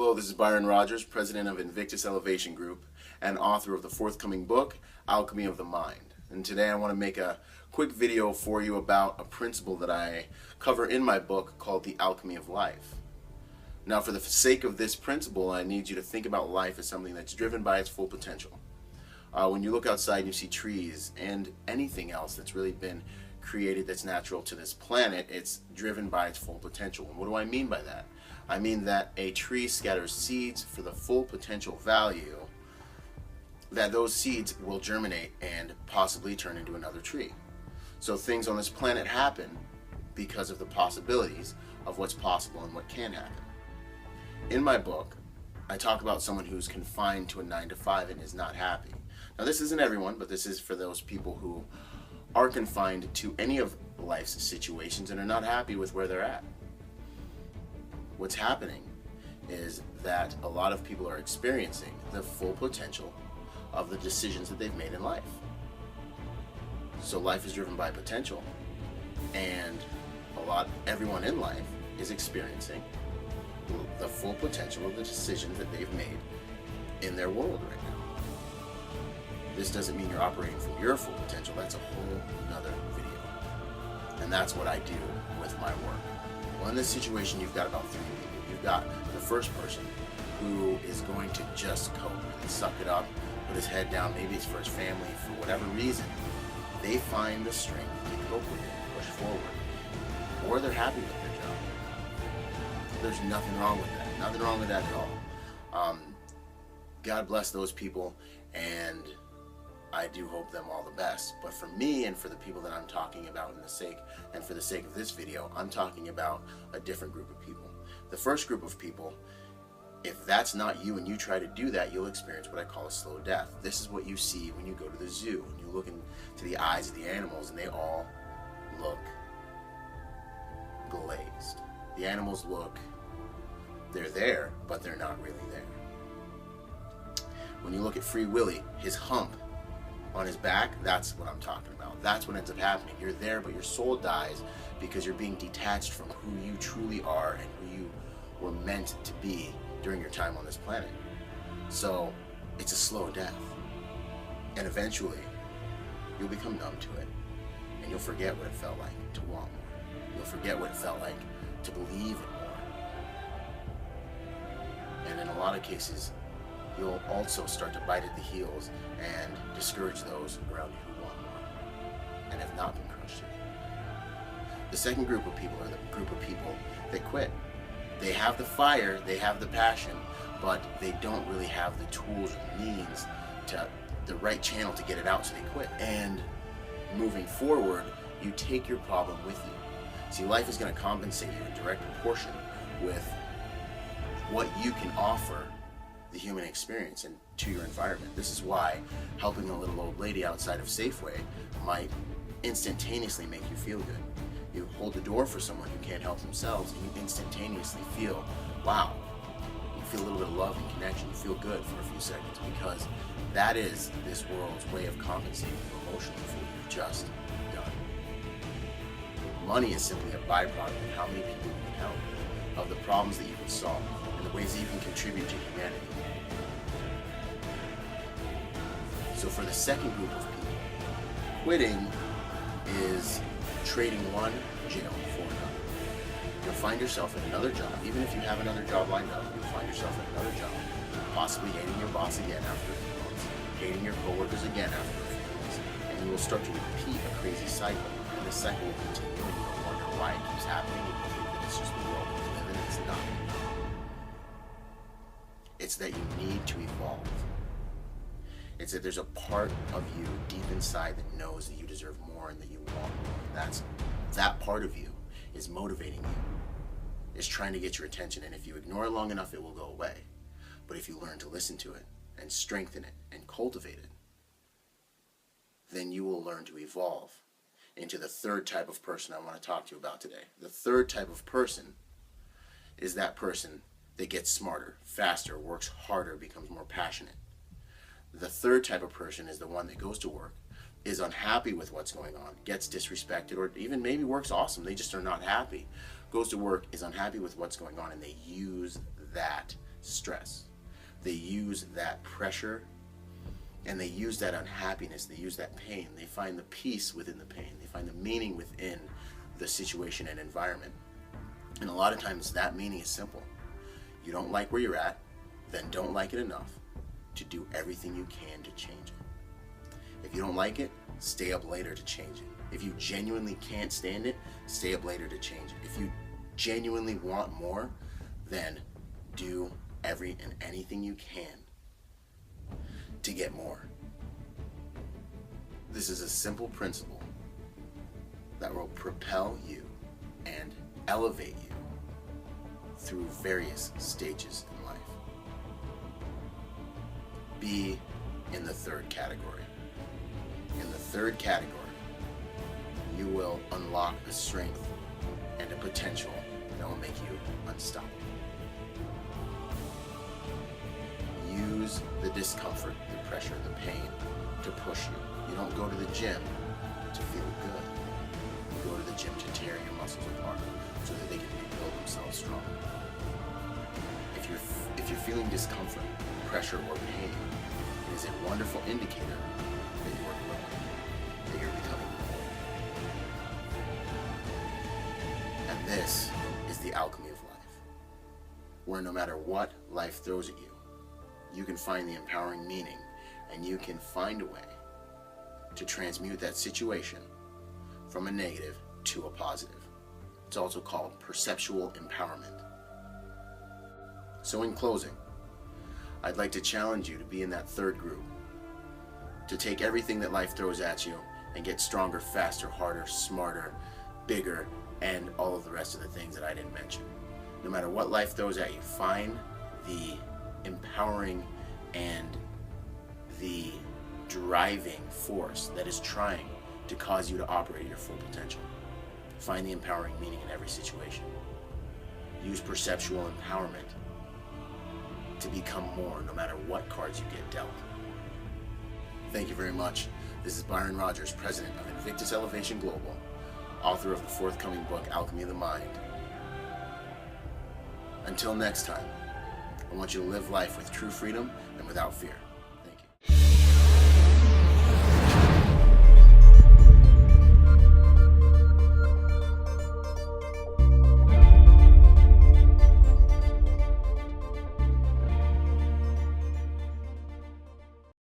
Hello, this is Byron Rogers, president of Invictus Elevation Group and author of the forthcoming book, Alchemy of the Mind. And today I want to make a quick video for you about a principle that I cover in my book called the Alchemy of Life. Now, for the sake of this principle, I need you to think about life as something that's driven by its full potential. When you look outside and you see trees and anything else that's really been created that's natural to this planet, it's driven by its full potential. And what do I mean by that? I mean that a tree scatters seeds for the full potential value that those seeds will germinate and possibly turn into another tree. So things on this planet happen because of the possibilities of what's possible and what can happen. In my book, I talk about someone who's confined to a 9-to-5 and is not happy. Now, this isn't everyone, but this is for those people who are confined to any of life's situations and are not happy with where they're at. What's happening is that a lot of people are experiencing the full potential of the decisions that they've made in life. So life is driven by potential, and everyone in life is experiencing the full potential of the decisions that they've made in their world right now. This doesn't mean you're operating from your full potential. That's a whole nother video. And that's what I do with my work. Well, in this situation, you've got about three people. You've got the first person who is going to just cope and suck it up, put his head down. Maybe it's for his family, for whatever reason. They find the strength to cope with it, push forward, or they're happy with their job. There's nothing wrong with that. Nothing wrong with that at all. God bless those people, and I do hope them all the best. But for me and for the people that I'm talking about for the sake of this video, I'm talking about a different group of people. The first group of people, if that's not you and you try to do that, you'll experience what I call a slow death. This is what you see when you go to the zoo and you look into the eyes of the animals and they all look glazed. The animals look, they're there, but they're not really there. When you look at Free Willy, his hump on his back, that's what I'm talking about. That's what ends up happening. You're there, but your soul dies because you're being detached from who you truly are and who you were meant to be during your time on this planet. So it's a slow death. And eventually, you'll become numb to it. And you'll forget what it felt like to want more. You'll forget what it felt like to believe in more. And in a lot of cases, you'll also start to bite at the heels and discourage those around you who want more and have not been crushed yet. The second group of people are the group of people that quit. They have the fire, they have the passion, but they don't really have the tools or the means to the right channel to get it out, so they quit. And moving forward, you take your problem with you. See, life is going to compensate you in direct proportion with what you can offer the human experience and to your environment. This is why helping a little old lady outside of Safeway might instantaneously make you feel good. You hold the door for someone who can't help themselves and you instantaneously feel, wow. You feel a little bit of love and connection. You feel good for a few seconds because that is this world's way of compensating you emotionally for what you've just done. Money is simply a byproduct of how many people you can help, of the problems that you can solve, and the ways that you can contribute to humanity. So for the second group of people, quitting is trading one jail for another. You'll find yourself in another job. Even if you have another job lined up, you'll find yourself in another job, possibly hating your boss again after a few months, hating your coworkers again after a few months, and you will start to repeat a crazy cycle. And this cycle will continue, and you'll wonder why it keeps happening, and you think that it's just the world we live in, and it's not. It's that you need to evolve. It's that there's a part of you deep inside that knows that you deserve more and that you want more. That part of you is motivating you, is trying to get your attention, and if you ignore it long enough, it will go away. But if you learn to listen to it and strengthen it and cultivate it, then you will learn to evolve into the third type of person I want to talk to you about today. The third type of person is that person that gets smarter, faster, works harder, becomes more passionate. The third type of person is the one that goes to work, is unhappy with what's going on, gets disrespected, or even maybe works awesome, they just are not happy, goes to work, is unhappy with what's going on, and they use that stress. They use that pressure and they use that unhappiness, they use that pain. They find the peace within the pain. They find the meaning within the situation and environment. And a lot of times that meaning is simple. You don't like where you're at, then don't like it enough to do everything you can to change it. If you don't like it, stay up later to change it. If you genuinely can't stand it, stay up later to change it. If you genuinely want more, then do every and anything you can to get more. This is a simple principle that will propel you and elevate you through various stages in life. Be in the third category. In the third category, you will unlock a strength and a potential that will make you unstoppable. Use the discomfort, the pressure, the pain to push you. You don't go to the gym to feel good. You go to the gym to tear your muscles apart so that they can rebuild themselves stronger. If you're feeling discomfort, pressure, or pain, it is a wonderful indicator that you are growing, that you're becoming more. And this is the alchemy of life, where no matter what life throws at you, you can find the empowering meaning and you can find a way to transmute that situation from a negative to a positive. It's also called perceptual empowerment. So in closing, I'd like to challenge you to be in that third group, to take everything that life throws at you and get stronger, faster, harder, smarter, bigger, and all of the rest of the things that I didn't mention. No matter what life throws at you, find the empowering and the driving force that is trying to cause you to operate at your full potential. Find the empowering meaning in every situation. Use perceptual empowerment to become more, no matter what cards you get dealt. Thank you very much. This is Byron Rogers, president of Invictus Elevation Global, author of the forthcoming book, Alchemy of the Mind. Until next time, I want you to live life with true freedom and without fear.